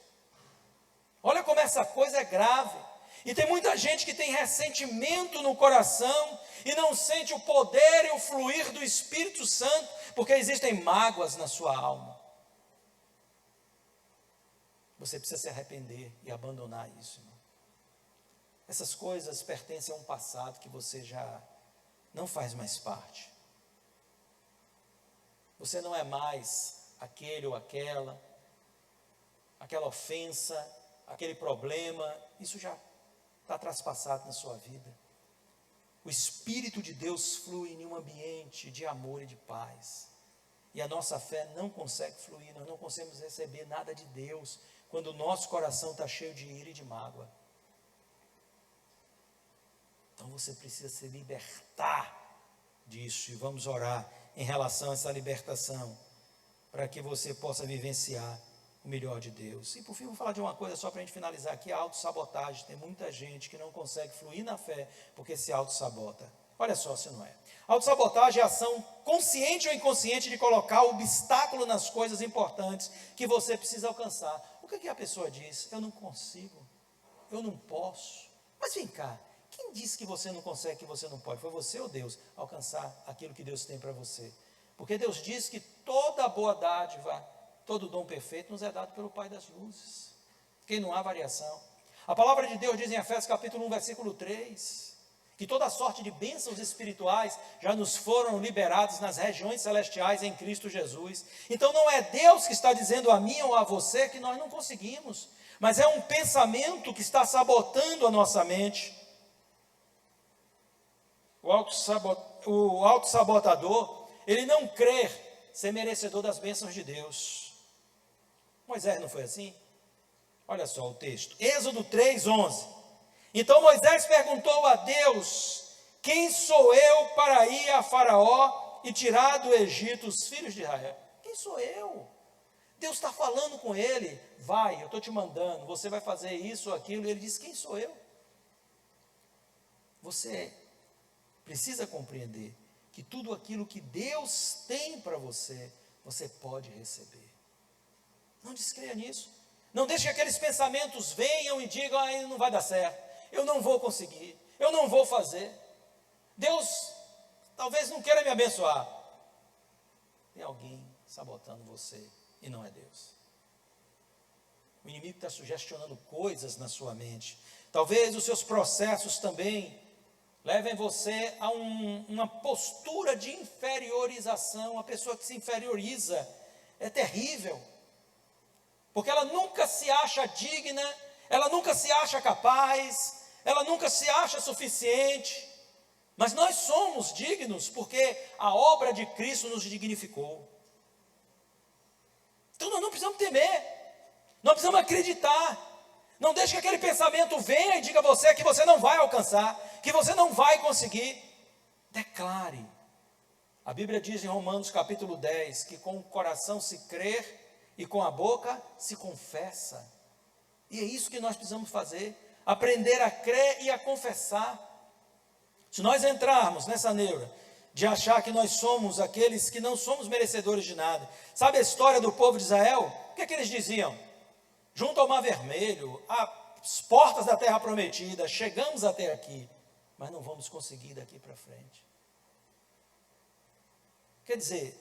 Olha como essa coisa é grave. E tem muita gente que tem ressentimento no coração e não sente o poder e o fluir do Espírito Santo, porque existem mágoas na sua alma. Você precisa se arrepender e abandonar isso, irmão. Essas coisas pertencem a um passado que você já não faz mais parte. Você não é mais aquele ou aquela ofensa, aquele problema. Isso já está traspassado na sua vida. O Espírito de Deus flui em um ambiente de amor e de paz. E a nossa fé não consegue fluir, nós não conseguimos receber nada de Deus quando o nosso coração está cheio de ira e de mágoa. Então você precisa se libertar disso, e vamos orar em relação a essa libertação, para que você possa vivenciar o melhor de Deus. E por fim, vou falar de uma coisa só para a gente finalizar aqui, a autossabotagem. Tem muita gente que não consegue fluir na fé, porque se autossabota. Olha só se não é. Autossabotagem é a ação consciente ou inconsciente de colocar obstáculo nas coisas importantes que você precisa alcançar. O que a pessoa diz? Eu não consigo, eu não posso. Mas vem cá, quem disse que você não consegue, que você não pode? Foi você ou Deus alcançar aquilo que Deus tem para você? Porque Deus diz que toda boa dádiva, todo dom perfeito nos é dado pelo Pai das luzes, que não há variação. A palavra de Deus diz em Efésios capítulo 1, versículo 3, que toda sorte de bênçãos espirituais já nos foram liberadas nas regiões celestiais em Cristo Jesus. Então não é Deus que está dizendo a mim ou a você que nós não conseguimos, mas é um pensamento que está sabotando a nossa mente. O autossabotador, ele não crê ser merecedor das bênçãos de Deus. Moisés não foi assim? Olha só o texto, Êxodo 3:11. Então Moisés perguntou a Deus: quem sou eu para ir a Faraó e tirar do Egito os filhos de Israel? Quem sou eu? Deus está falando com ele: vai, eu estou te mandando, você vai fazer isso ou aquilo. E ele diz: quem sou eu? Você precisa compreender que tudo aquilo que Deus tem para você, você pode receber. Não descreia nisso. Não deixe que aqueles pensamentos venham e digam: não vai dar certo, eu não vou conseguir, eu não vou fazer. Deus talvez não queira me abençoar. Tem alguém sabotando você e não é Deus. O inimigo está sugestionando coisas na sua mente. Talvez os seus processos também levem você a uma postura de inferiorização. A pessoa que se inferioriza é terrível, porque ela nunca se acha digna, ela nunca se acha capaz, ela nunca se acha suficiente. Mas nós somos dignos, porque a obra de Cristo nos dignificou. Então nós não precisamos temer, nós precisamos acreditar. Não deixe que aquele pensamento venha e diga a você que você não vai alcançar, que você não vai conseguir. Declare. A Bíblia diz em Romanos capítulo 10, que com o coração se crê e com a boca se confessa. E é isso que nós precisamos fazer, aprender a crer e a confessar. Se nós entrarmos nessa neura de achar que nós somos aqueles que não somos merecedores de nada. Sabe a história do povo de Israel? O que eles diziam? Junto ao Mar Vermelho, às portas da Terra Prometida, chegamos até aqui, mas não vamos conseguir daqui para frente. Quer dizer,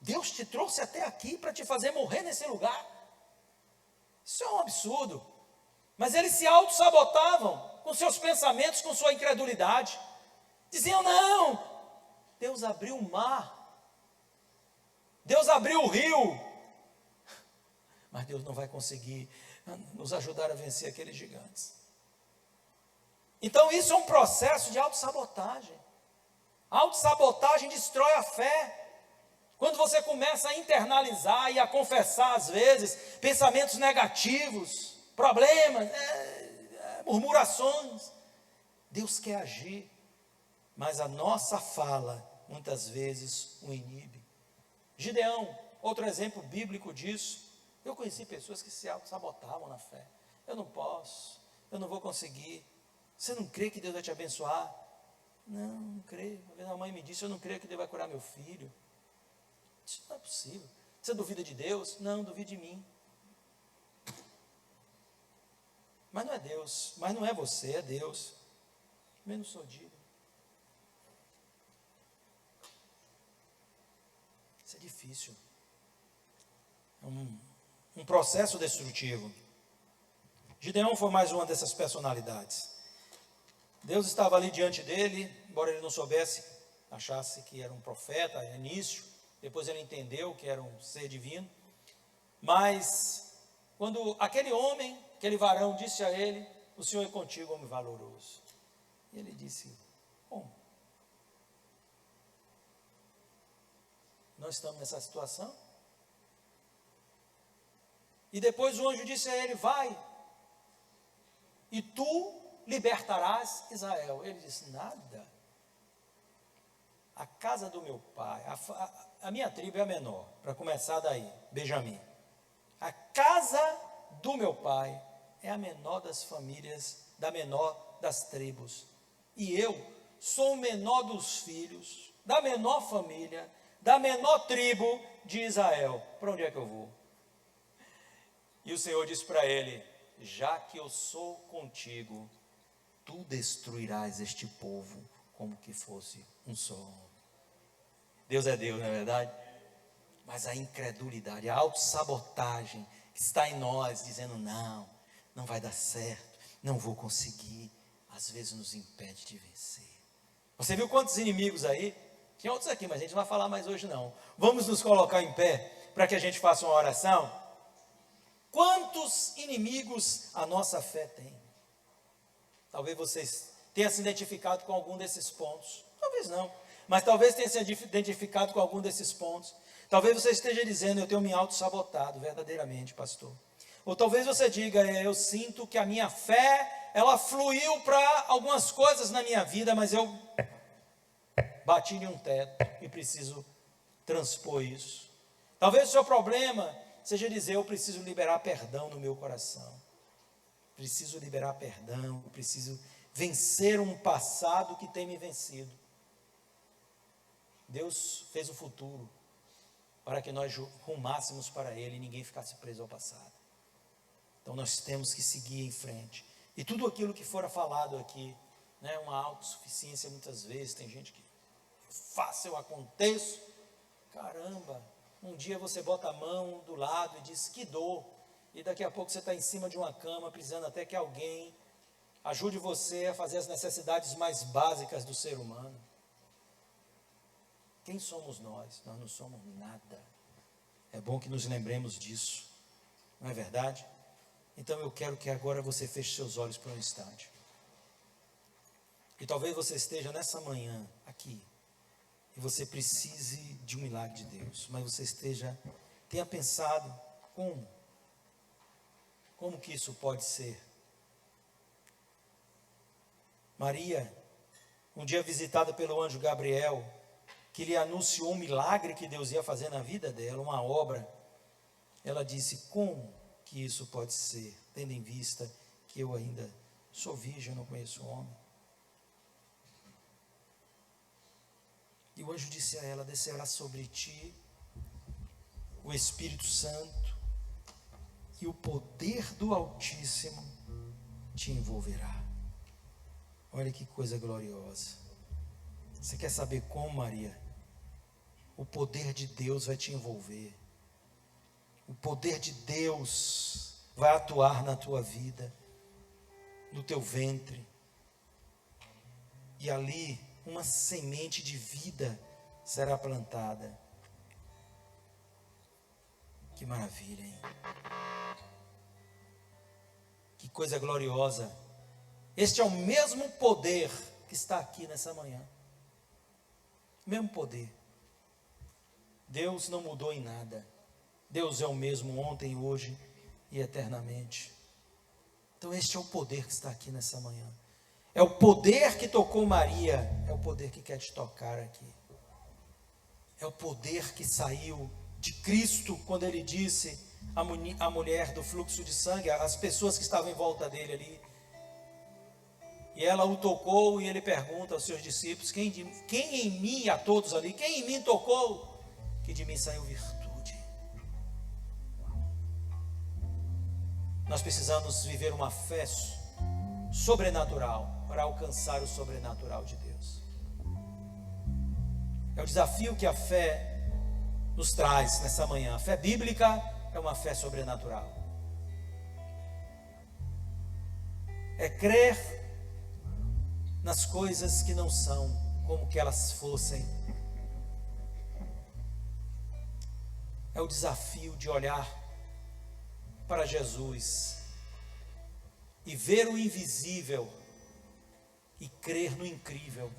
Deus te trouxe até aqui para te fazer morrer nesse lugar. Isso é um absurdo. Mas eles se auto-sabotavam com seus pensamentos, com sua incredulidade. Diziam: não, Deus abriu o mar, Deus abriu o rio, mas Deus não vai conseguir nos ajudar a vencer aqueles gigantes. Então isso é um processo de autossabotagem. A autossabotagem destrói a fé. Quando você começa a internalizar e a confessar, às vezes, pensamentos negativos, problemas, murmurações, Deus quer agir, mas a nossa fala, muitas vezes, o inibe. Gideão, outro exemplo bíblico disso. Eu conheci pessoas que se auto-sabotavam na fé. Eu não posso, eu não vou conseguir. Você não crê que Deus vai te abençoar? Não creio. Uma vez a mãe me disse: eu não creio que Deus vai curar meu filho. Isso não é possível. Você duvida de Deus? Não, duvide de mim. Mas não é Deus, mas não é você, é Deus. Eu não sou digno. Isso é difícil. É um processo destrutivo. Gideão foi mais uma dessas personalidades. Deus estava ali diante dele, embora ele não soubesse, achasse que era um profeta no início, depois ele entendeu que era um ser divino. Mas quando aquele homem, aquele varão disse a ele: o Senhor é contigo, homem valoroso. E ele disse: bom, nós estamos nessa situação. E depois o anjo disse a ele: vai, e tu libertarás Israel. Ele disse, nada. A casa do meu pai, a minha tribo é a menor, para começar daí, Benjamim. A casa do meu pai é a menor das famílias, da menor das tribos. E eu sou o menor dos filhos, da menor família, da menor tribo de Israel. Para onde é que eu vou? E o Senhor disse para ele, já que eu sou contigo, tu destruirás este povo como que fosse um só homem. Deus é Deus, não é verdade? Mas a incredulidade, a autossabotagem que está em nós, dizendo não vai dar certo, não vou conseguir, às vezes nos impede de vencer. Você viu quantos inimigos aí? Tinha outros aqui, mas a gente não vai falar mais hoje não. Vamos nos colocar em pé, para que a gente faça uma oração. Quantos inimigos a nossa fé tem? Talvez vocês tenham se identificado com algum desses pontos, talvez não. Mas talvez tenha se identificado com algum desses pontos. Talvez você esteja dizendo, eu tenho me auto-sabotado verdadeiramente, pastor. Ou talvez você diga, eu sinto que a minha fé, ela fluiu para algumas coisas na minha vida, mas eu bati em um teto e preciso transpor isso. Talvez o seu problema seja dizer, eu preciso liberar perdão no meu coração. Preciso liberar perdão, preciso vencer um passado que tem me vencido. Deus fez o futuro para que nós rumássemos para Ele e ninguém ficasse preso ao passado. Então nós temos que seguir em frente. E tudo aquilo que fora falado aqui, né, uma autossuficiência muitas vezes, tem gente que faça, eu aconteço. Caramba, um dia você bota a mão do lado e diz que dor. E daqui a pouco você está em cima de uma cama, precisando até que alguém ajude você a fazer as necessidades mais básicas do ser humano. Quem somos nós? Nós não somos nada. É bom que nos lembremos disso, não é verdade? Então eu quero que agora você feche seus olhos por um instante. E talvez você esteja nessa manhã aqui, e você precise de um milagre de Deus, mas você tenha pensado como que isso pode ser? Maria, um dia visitada pelo anjo Gabriel, que lhe anunciou um milagre que Deus ia fazer na vida dela, uma obra, ela disse, como que isso pode ser, tendo em vista que eu ainda sou virgem, não conheço homem? E o anjo disse a ela, descerá sobre ti o Espírito Santo, e o poder do Altíssimo te envolverá. Olha que coisa gloriosa. Você quer saber como, Maria? O poder de Deus vai te envolver. O poder de Deus vai atuar na tua vida, no teu ventre. E ali uma semente de vida será plantada. Que maravilha, hein? Que coisa gloriosa. Este é o mesmo poder que está aqui nessa manhã. Mesmo poder. Deus não mudou em nada. Deus é o mesmo ontem, hoje e eternamente. Então este é o poder que está aqui nessa manhã. É o poder que tocou Maria, é o poder que quer te tocar aqui. É o poder que saiu de Cristo quando Ele disse à mulher do fluxo de sangue, as pessoas que estavam em volta dele ali. E ela o tocou e ele pergunta aos seus discípulos, quem em mim, a todos ali, quem em mim tocou? Que de mim saiu virtude. Nós precisamos viver uma fé sobrenatural para alcançar o sobrenatural de Deus. É o desafio que a fé nos traz nessa manhã. A fé bíblica é uma fé sobrenatural. É crer nas coisas que não são como que elas fossem. É o desafio de olhar para Jesus e ver o invisível e crer no incrível.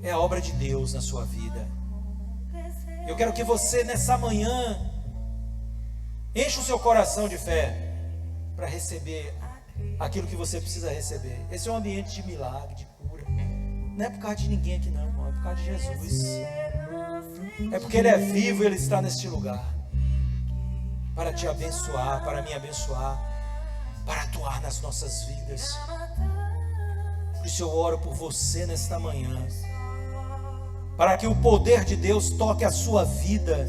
É a obra de Deus na sua vida. Eu quero que você nessa manhã encha o seu coração de fé. para receber aquilo que você precisa receber. Esse é um ambiente de milagre, de cura. Não é por causa de ninguém aqui não, irmão, é por causa de Jesus. É porque Ele é vivo e Ele está neste lugar para te abençoar, para me abençoar, para atuar nas nossas vidas. Por isso eu oro por você nesta manhã, para que o poder de Deus toque a sua vida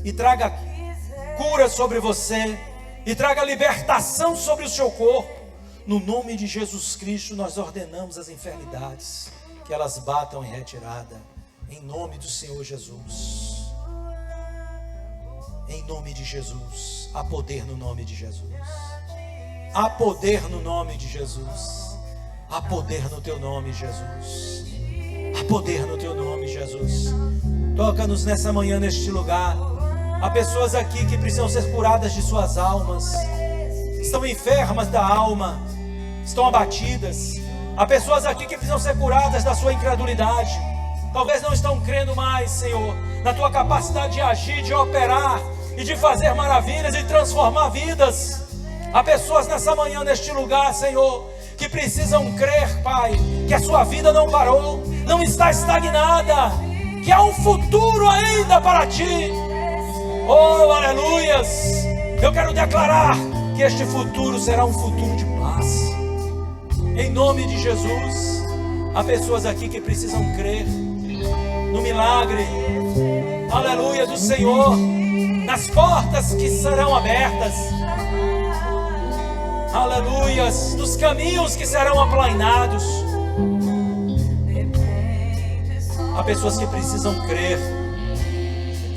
e traga cura sobre você e traga libertação sobre o seu corpo. No nome de Jesus Cristo nós ordenamos as enfermidades, que elas batam em retirada, em nome do Senhor Jesus. Em nome de Jesus. Há poder no nome de Jesus. Há poder no nome de Jesus. Há poder no teu nome, Jesus. Há poder no teu nome, Jesus. Toca-nos nessa manhã, neste lugar. Há pessoas aqui que precisam ser curadas de suas almas. Estão enfermas da alma, estão abatidas. Há pessoas aqui que precisam ser curadas da sua incredulidade. Talvez não estão crendo mais, Senhor, na tua capacidade de agir, de operar e de fazer maravilhas e transformar vidas. Há pessoas nessa manhã, neste lugar, Senhor, que precisam crer, Pai, que a sua vida não parou, não está estagnada, que há um futuro ainda para ti. Oh, aleluias! Eu quero declarar que este futuro será um futuro de paz. Em nome de Jesus. Há pessoas aqui que precisam crer no milagre, aleluia, do Senhor, nas portas que serão abertas, aleluias, nos caminhos que serão aplainados. Há pessoas que precisam crer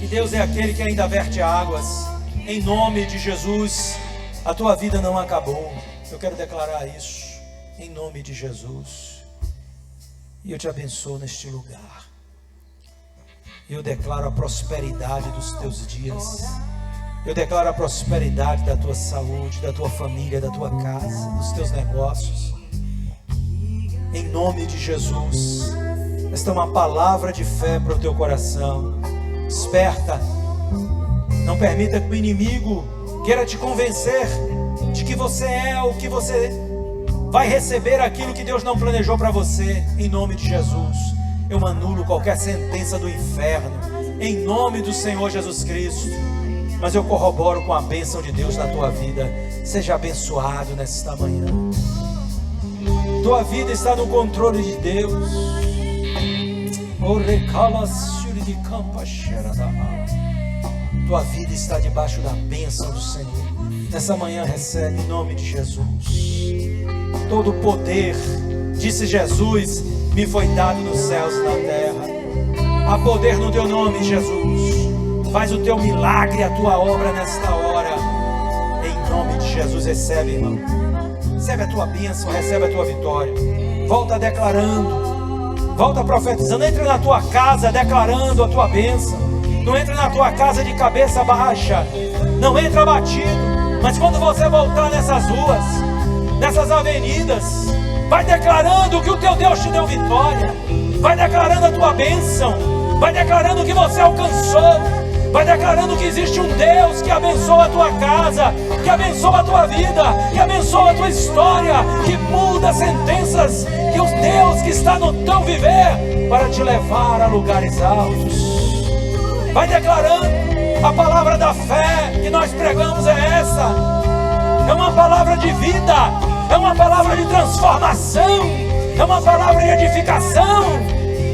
que Deus é aquele que ainda verte águas. Em nome de Jesus, a tua vida não acabou. Eu quero declarar isso em nome de Jesus. E eu te abençoo neste lugar. Eu declaro a prosperidade dos teus dias. Eu declaro a prosperidade da tua saúde, da tua família, da tua casa, dos teus negócios. Em nome de Jesus. Esta é uma palavra de fé para o teu coração. Desperta. Não permita que o inimigo queira te convencer de que você é o que você vai receber, aquilo que Deus não planejou para você. Em nome de Jesus, eu anulo qualquer sentença do inferno, em nome do Senhor Jesus Cristo. Mas eu corroboro com a bênção de Deus na tua vida. Seja abençoado nesta manhã. Tua vida está no controle de Deus. Tua vida está debaixo da bênção do Senhor. Nessa manhã recebe em nome de Jesus. Todo o poder, disse Jesus, me foi dado nos céus e na terra. Há poder no teu nome, Jesus. Faz o teu milagre, a tua obra nesta hora. Em nome de Jesus, recebe, irmão. Recebe a tua bênção, recebe a tua vitória. Volta declarando, volta profetizando. Entra na tua casa declarando a tua bênção. Não entra na tua casa de cabeça baixa. Não entra abatido. Mas quando você voltar nessas ruas, nessas avenidas, vai declarando que o teu Deus te deu vitória. Vai declarando a tua bênção. Vai declarando que você alcançou. Vai declarando que existe um Deus que abençoa a tua casa, que abençoa a tua vida, que abençoa a tua história, que muda sentenças, que o Deus que está no teu viver para te levar a lugares altos. Vai declarando. A palavra da fé que nós pregamos é essa. É uma palavra de vida, é uma palavra de transformação, é uma palavra de edificação.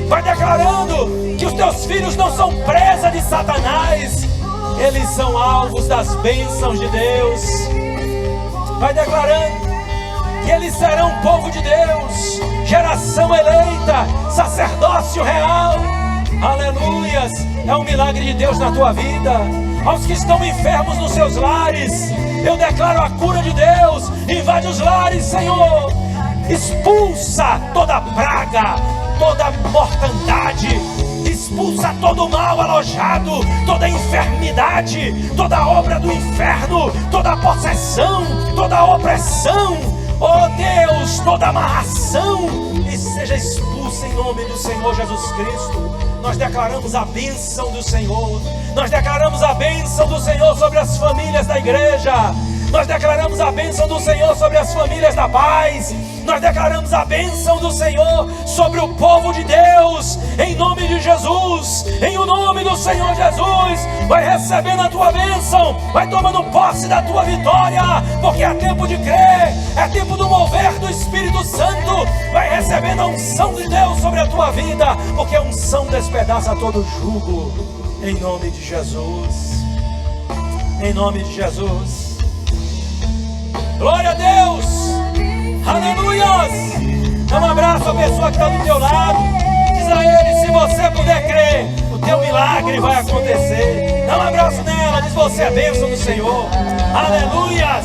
Vai declarando que os teus filhos não são presa de Satanás, eles são alvos das bênçãos de Deus. Vai declarando que eles serão povo de Deus, geração eleita, sacerdócio real. Aleluias, é um milagre de Deus na tua vida. Aos que estão enfermos nos seus lares, eu declaro a cura de Deus. Invade os lares, Senhor. Expulsa toda praga, toda mortandade. Expulsa todo mal alojado, toda enfermidade, toda obra do inferno, toda possessão, toda opressão. Oh Deus, toda amarração, e seja expulsa em nome do Senhor Jesus Cristo. Nós declaramos a bênção do Senhor. Nós declaramos a bênção do Senhor sobre as famílias da igreja. Nós declaramos a bênção do Senhor sobre as famílias da paz. Nós declaramos a bênção do Senhor sobre o povo de Deus, em nome de Jesus, em o nome do Senhor Jesus. Vai recebendo a tua bênção, vai tomando posse da tua vitória, porque é tempo de crer, é tempo do mover do Espírito Santo. Vai recebendo a unção de Deus sobre a tua vida, porque a unção despedaça todo jugo, em nome de Jesus, em nome de Jesus. Glória a Deus, aleluias. Dá um abraço à pessoa que está do teu lado, diz a ele: se você puder crer, o teu milagre vai acontecer. Dá um abraço nela, diz: você é bênção do Senhor, aleluias,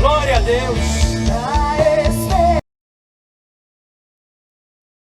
glória a Deus.